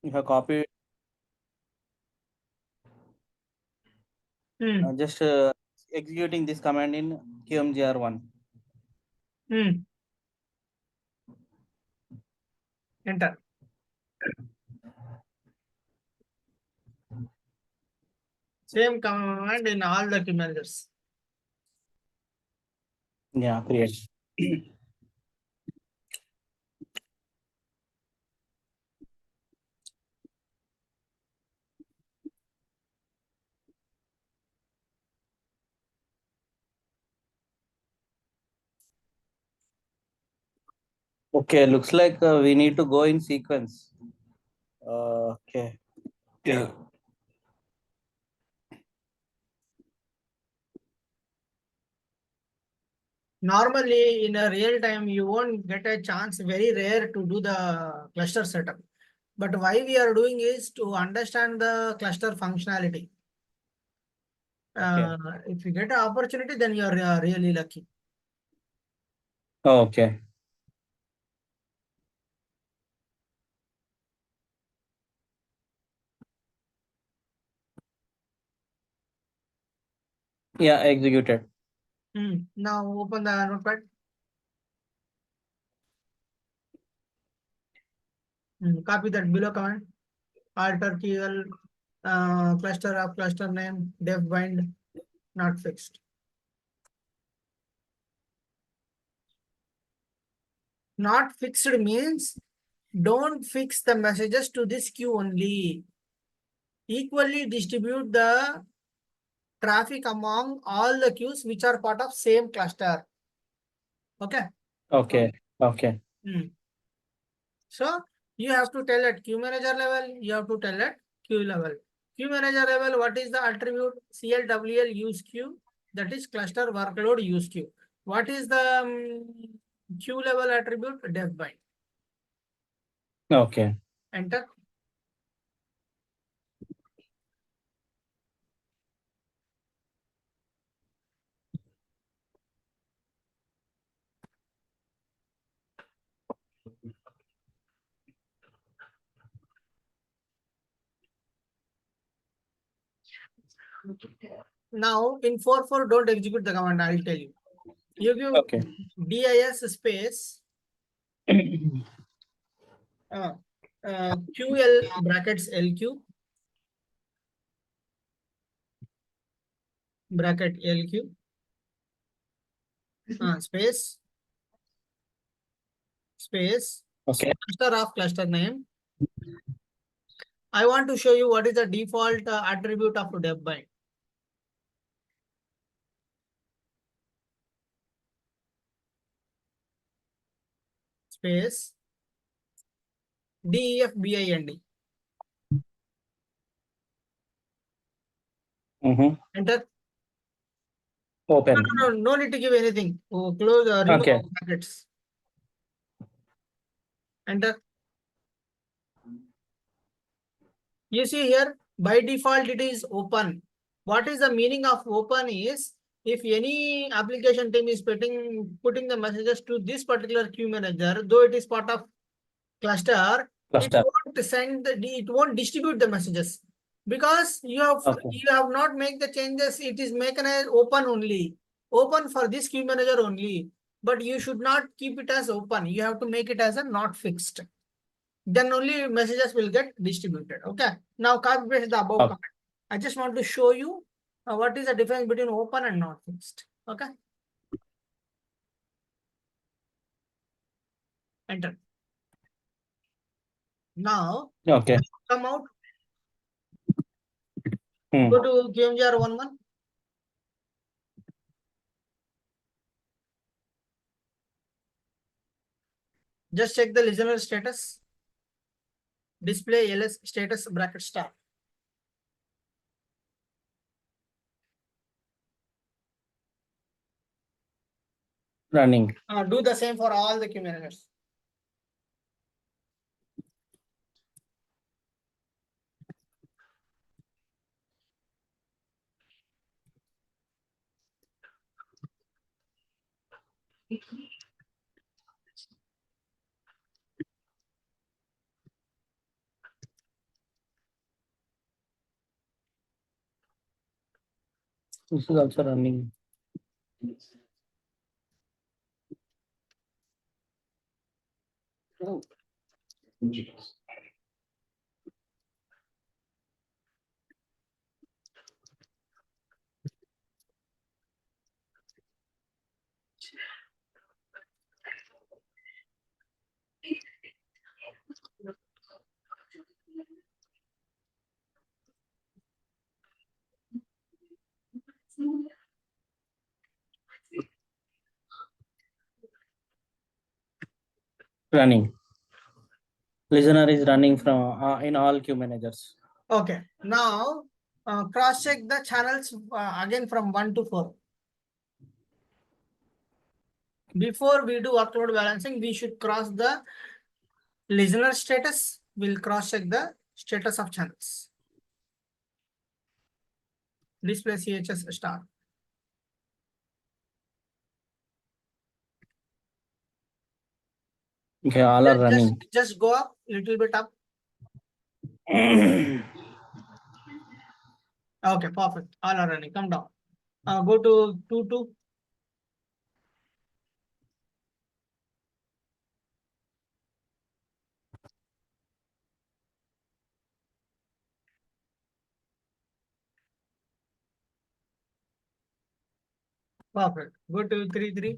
You have copied. Hmm. Just executing this command in QMGR1. Hmm. Enter. Same command in all the key managers. Yeah, create. Okay, looks like we need to go in sequence. Okay. Yeah. Normally, in a real time, you won't get a chance, very rare to do the cluster setup. But why we are doing is to understand the cluster functionality. Okay. If you get an opportunity, then you are really lucky. Okay. Yeah, executed. Now open the notepad. Copy that below command. Alter keyl cluster of cluster name def bind not fixed. Not fixed means don't fix the messages to this queue only. Equally distribute the traffic among all the queues which are part of same cluster. Okay. Okay. Okay. So you have to tell at queue manager level, you have to tell at queue level. Queue manager level, what is the attribute? CLWL use queue, that is cluster workload use queue. What is the queue level attribute? Def bind. Okay. Enter. Now in 4.4, don't execute the command, I'll tell you. You Okay. give dis space ql brackets lq bracket lq space Okay. cluster of cluster name. I want to show you what is the default attribute of def bind. Space def bind. Enter. Open. No need to give anything. Oh, close, remove Okay. brackets. Enter. You see here, by default, it is open. What is the meaning of open is, if any application team is putting the messages to this particular queue manager, though it is part of cluster, it Cluster. won't distribute the messages because Okay. you have not make the changes. It is making as open only, open for this queue manager only. But you should not keep it as open. You have to make it as a not fixed. Then only messages will get distributed. Okay. Now copy paste the above Okay. command. I just want to show you what is the difference between open and not fixed. Okay. Enter. Now Okay. come out. Hmm. Go to QMGR11. Just check the listener status. Display ls status bracket star. Running. Do the same for all the queue managers. This is also running. Oh. Running. Listener is running from in all queue managers. Okay. Now cross check the channels again from 1 to 4. Before we do workload balancing, we should cross the listener status. We'll cross check the status of channels. Display CHS star. Okay, all are running. Just go up little bit up. Okay, perfect. All are running. Come down. Go to 2. Perfect. Go to 3.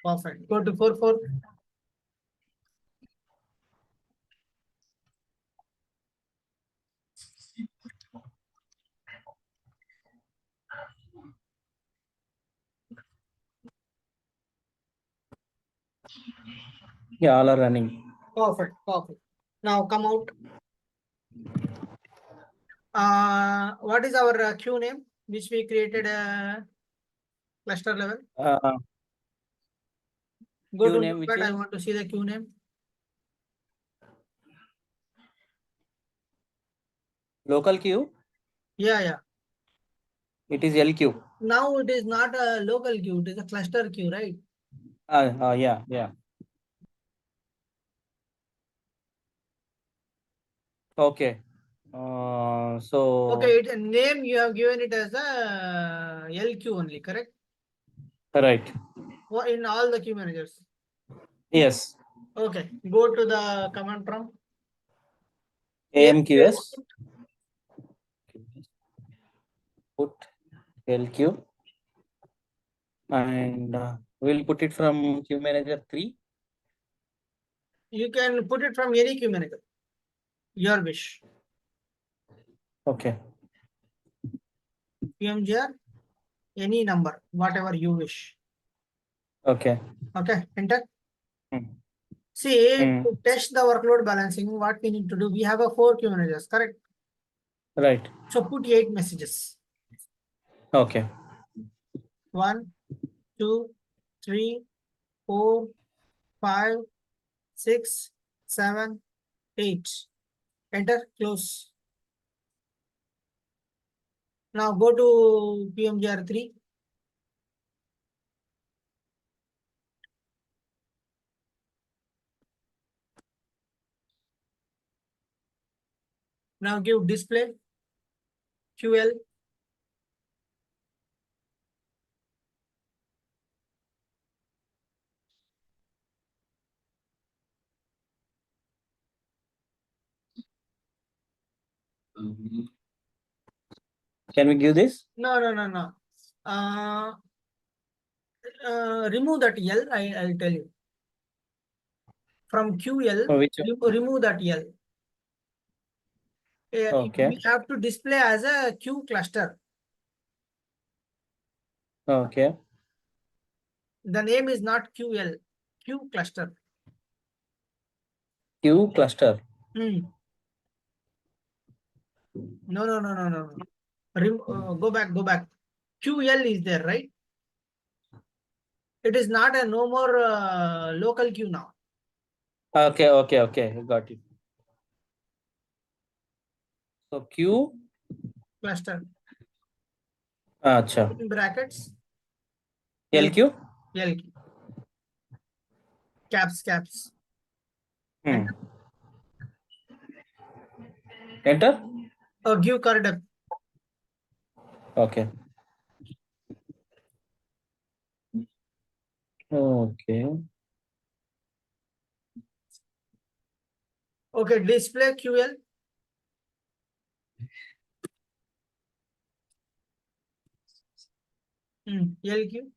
Perfect. Go to 4. Yeah, all are running. Perfect. Perfect. Now come out. What is our queue name which we created cluster level? Go Queue to name which notepad. I is want to see the queue name. local queue. Yeah. It is LQ. Now it is not a local queue, it is a cluster queue, right? Yeah. Okay. So Okay, name you have given it as a LQ only, correct? right. In all the queue managers. Yes. Okay, go to the command prompt. AMQS. Put LQ. And we'll put it from queue manager 3. You can put it from any queue manager. Your wish. Okay. PMGR, any number, whatever you wish. Okay. Okay, enter. Hmm. See, to test the workload balancing, what we need to do, we have a 4 queue managers, correct? Right. So put 8 messages. Okay. 1, 2, 3, 4, 5, 6, 7, 8. Enter, close. Now go to PMGR3. Now give display QL. Can we give this? No. Remove that L. I'll tell you. From QL, Which remove that L. Okay. We have to display as a Q cluster. Okay. The name is not QL, Q cluster. Q cluster. No. Go back. QL is there, right? It is not a no more local queue now. Okay. Got it. So Q Cluster. अच्छा. in brackets LQ. LQ caps. Hmm. Enter. Enter. Give current depth. Okay. Okay. Okay, display QL. LQ.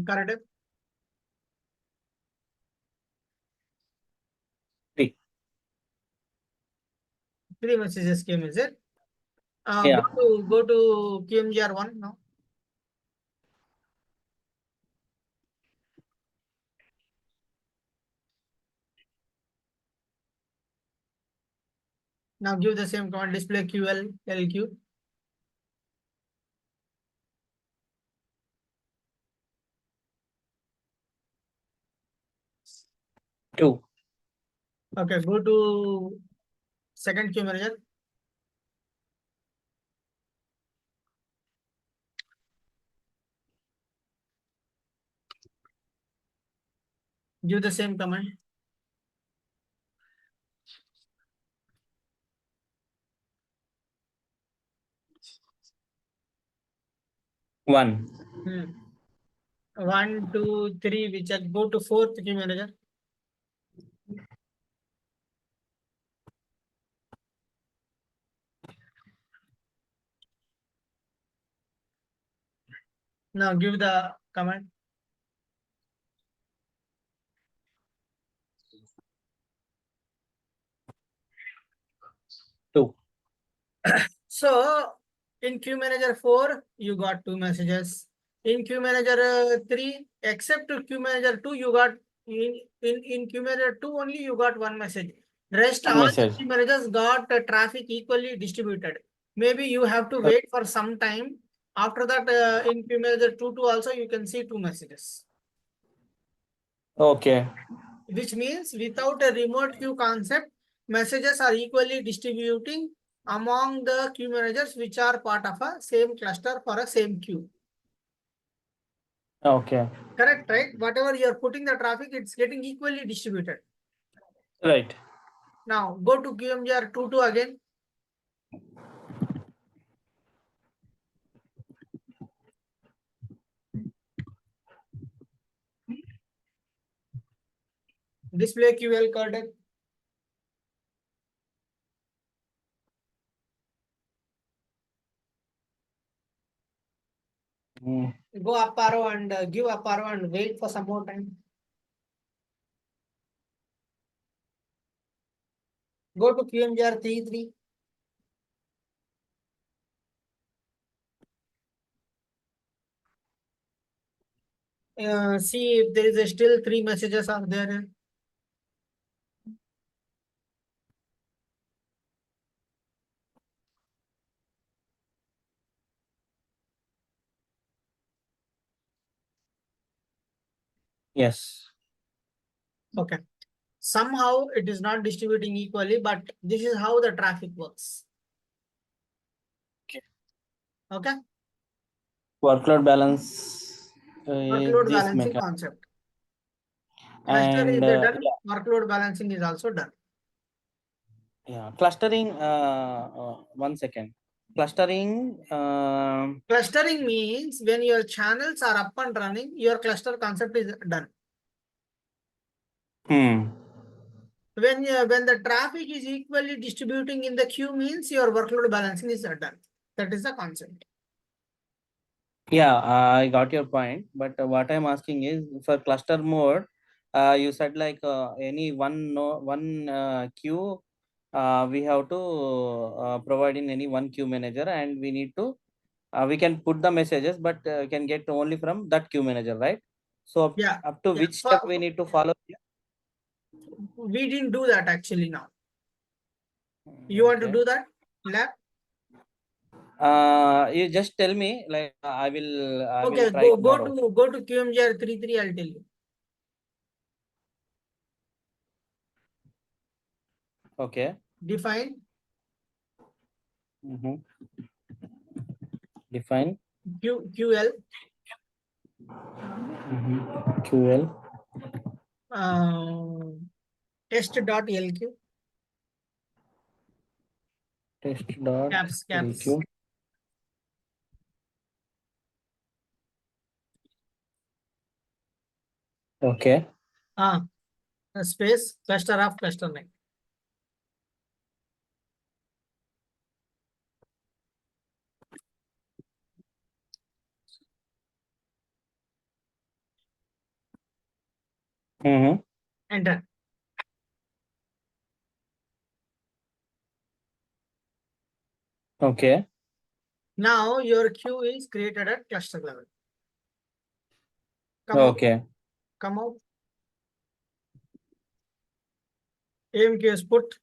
Current depth. 3. 3 messages came, is it? Yeah. Go to QMGR1 now. Now give the same command, display QL LQ. Two. Okay, go to second queue manager. Give the same command. 1. 1, 2, 3. We check. Go to fourth queue manager. Now give the command. Two. So in queue manager 4, you got 2 messages. In queue manager 3, except to queue manager 2, you got in queue manager 2 only you got 1 message. Rest One all the message. queue managers got traffic equally distributed. Maybe you have to wait for some time. After that, in queue manager 2 also you can see 2 messages. Okay. Which means without a remote queue concept, messages are equally distributing among the queue managers which are part of a same cluster for a same queue. Okay. Correct, right? Whatever you're putting the traffic, it's getting equally distributed. Right. Now go to QMGR 22 again. Display QL curtain. Go up arrow and give up arrow and wait for some more time. Go to QMGR 33. See if there is still 3 messages are there. Yes. Okay. Somehow it is not distributing equally, but this is how the traffic works. Okay. Okay. Workload balance Workload this balancing method. concept. Cluster is And done. Workload balancing is also done. yeah, clustering. 1 second. Clustering. Clustering means when your channels are up and running, your cluster concept is done. Hmm. When the traffic is equally distributing in the queue means your workload balancing is done. That is the concept. Yeah, I got your point. But what I'm asking is for cluster mode, you said like any one no one queue, we have to provide in any one queue manager, and we need to we can put the messages, but can get only from that queue manager, right? So Yeah. up to Yeah. which step we need to follow? We didn't do that actually now. You want to Okay. do that? Lab? You just tell me, like I will Okay, try tomorrow. go to QMGR 33, I'll tell you. Okay. Define. Mm-hmm. Define QL QL test.lq test dot caps LQ. Okay. Space cluster of cluster name. Enter. Okay. Now your queue is created at cluster level. Come Okay. out. MQ is put.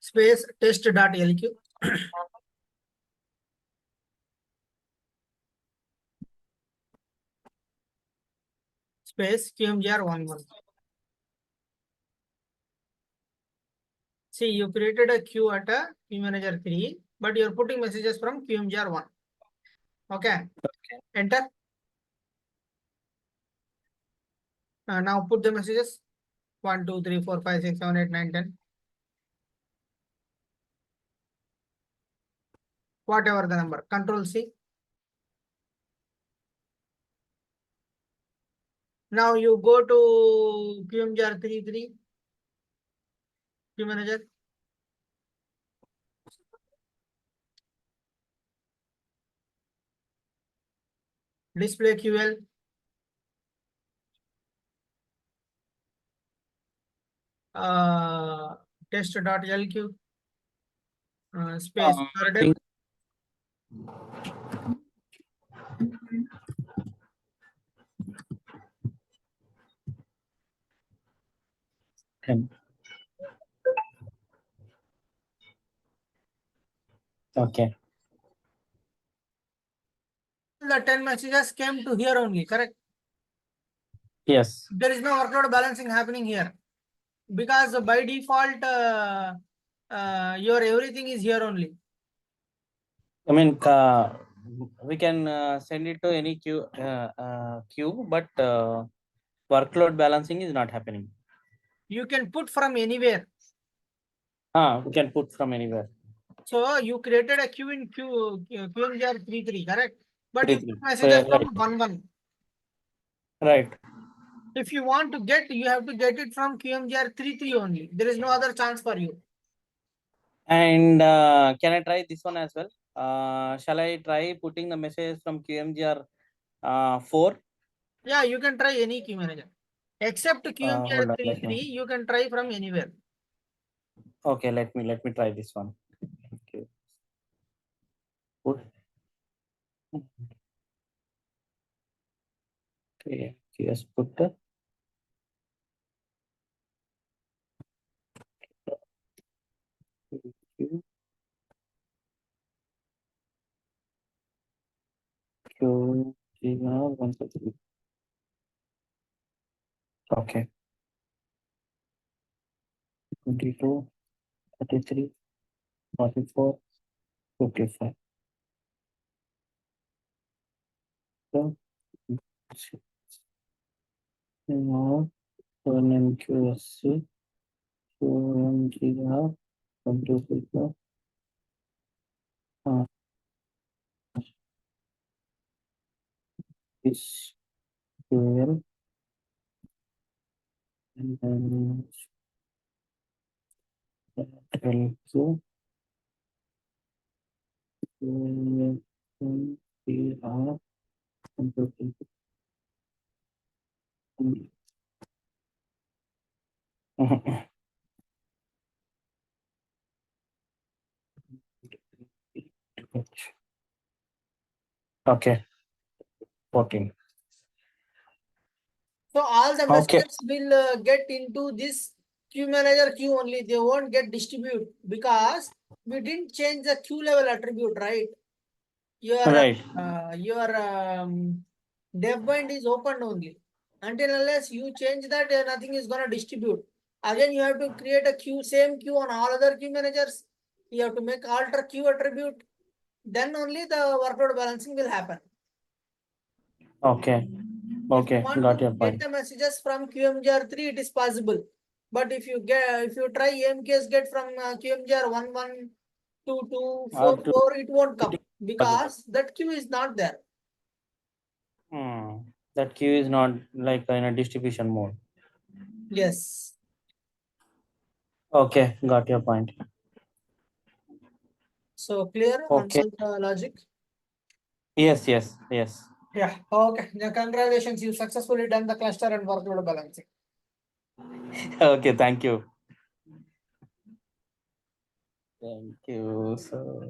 Space test.lq. Space QMGR11. See, you created a queue at a queue manager 3, but you're putting messages from QMGR1. Okay. Enter. Now put the messages 1, 2, 3, 4, 5, 6, 7, 8, 9, 10. Whatever the number. Control C. Now you go to QMGR33, queue manager. Display QL. Test.lq. Space I burden. think ten. Okay. The 10 messages came to here only, correct? Yes. There is no workload balancing happening here because by default your everything is here only. I mean, we can send it to any queue, but workload balancing is not happening. You can put from anywhere. We can put from anywhere. So you created a queue in QMGR33, correct? But you 3, put messages right. from 1, 1. Right. If you want to get, you have to get it from QMGR33 only. There is no other chance for you. And can I try this one as well? Shall I try putting the message from QMGR 4? Yeah, you can try any queue manager. Except Hold on, let QMGR33, me. you can try from anywhere. Okay, let me try this one. Okay. Put. Okay, yes, put the Q, Q, G, 1, 2, 3. Okay. 22, 33, 44, 55. So, now, MQ, QMGR, 1, 2, 3, 4. This QL, and then LQ, QMGR, 1, 2, 3, 4. Okay, 14. So all the Okay. messages will get into this queue manager queue only. They won't get distribute because we didn't change the queue level attribute, right? Right. Your dev bind is opened only. Until unless you change that, nothing is gonna distribute. Again, you have to create a queue, same queue on all other queue managers. You have to make alter queue attribute. Then only the workload balancing will happen. Okay. If you Okay, want got to your get point. the messages from QMGR3, it is possible. But if you try AMKs get from QMGR 112224, it won't come because that queue is not there. That queue is not like in a distribution mode. Yes. Okay, got your point. So clear on Okay. all the logic? Yes, yes, yes. Yeah. Okay. Now, congratulations, you successfully done the cluster and workload balancing. Okay, thank you. Thank you. So